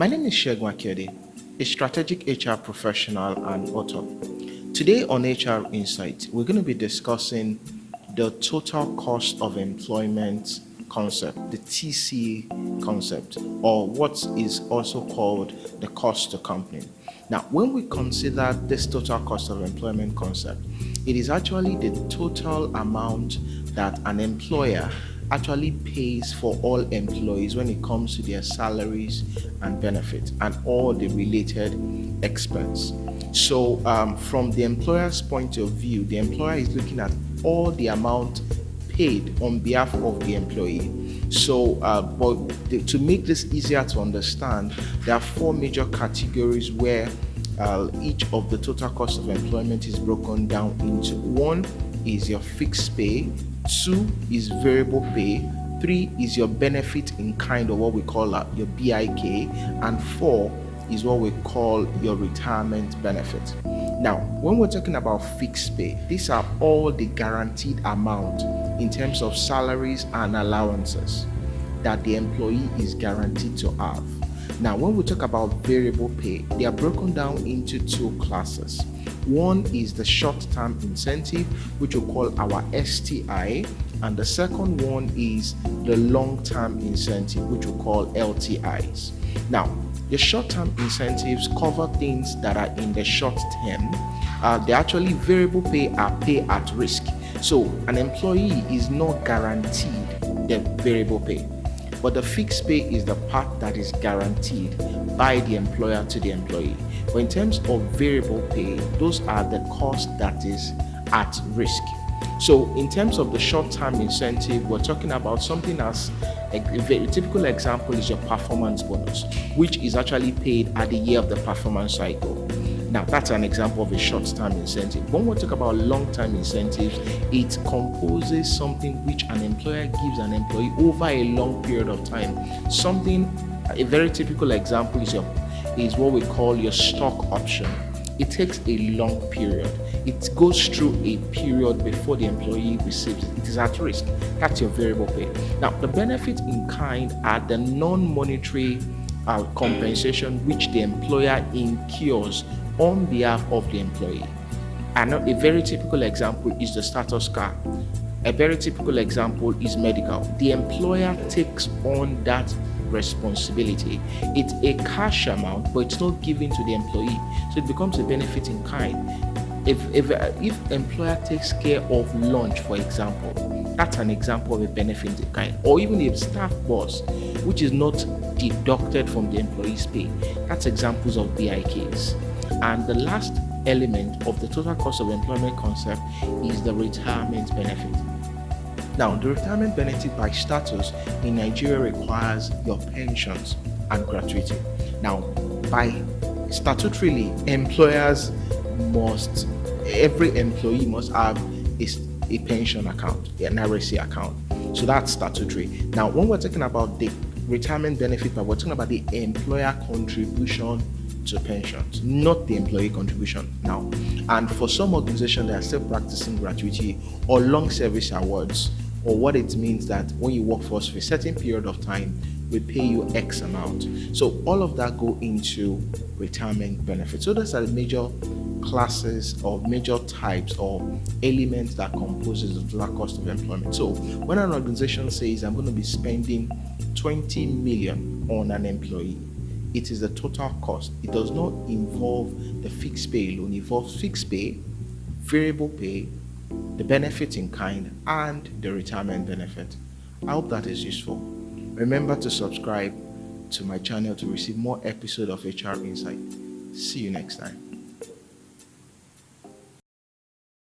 My name is Segun Akiode, a strategic HR professional and author. Today on HR Insight, we're going to be discussing the total cost of employment concept, the TCE concept, or what is also called the cost to company. Now, when we consider this total cost of employment concept, it is actually the total amount that an employer actually pays for all employees when it comes to their salaries and benefits and all the related expense. So from the employer's point of view, the employer is looking at all the amount paid on behalf of the employee. So to make this easier to understand, there are four major categories where each of the total cost of employment is broken down into. One is your fixed pay, 2 is variable pay, 3 is your benefit in kind, or what we call your BIK, and 4 is what we call your retirement benefit. Now, when we're talking about fixed pay, these are all the guaranteed amount in terms of salaries and allowances that the employee is guaranteed to have. Now, when we talk about variable pay, they are broken down into two classes. One is the short-term incentive, which we call our STI, and the second one is the long-term incentive, which we call LTIs. Now, the short-term incentives cover things that are in the short term. They actually variable pay are pay at risk. So an employee is not guaranteed the variable pay, but the fixed pay is the part that is guaranteed by the employer to the employee. But in terms of variable pay, those are the cost that is at risk. So in terms of the short-term incentive, we're talking about something as a very typical example is your performance bonus, which is actually paid at the year of the performance cycle. Now, that's an example of a short-term incentive. When we talk about long-term incentives, it composes something which an employer gives an employee over a long period of time. A very typical example is what we call your stock option. It takes a long period. It goes through a period before the employee receives it. It is at risk. That's your variable pay. Now, the benefits in kind are the non-monetary compensation which the employer incurs on behalf of the employee. And a very typical example is the status car. A very typical example is medical. The employer takes on that responsibility. It's a cash amount, but it's not given to the employee, so it becomes a benefit in kind. If employer takes care of lunch, for example, that's an example of a benefit in kind. Or even a staff boss, which is not deducted from the employee's pay, that's examples of BIKs. And the last element of the total cost of employment concept is the retirement benefit. Now, the retirement benefit by status in Nigeria requires your pensions and gratuity. Now, by statutorily, every employee must have a pension account, an RSA account. So that's statutory. Now, when we're talking about the retirement benefit, we're talking about the employer contribution to pensions, not the employee contribution now. And for some organizations, they are still practicing gratuity or long service awards, or what it means that when you work for us for a certain period of time, we pay you X amount. So all of that go into retirement benefits. So those are the major classes or major types or elements that composes the total cost of employment. So when an organization says, I'm going to be spending 20 million on an employee, it is the total cost. It does not involve the fixed pay alone. It involves fixed pay, variable pay, the benefit in kind, and the retirement benefit. I hope that is useful. Remember to subscribe to my channel to receive more episodes of HR Insight. See you next time.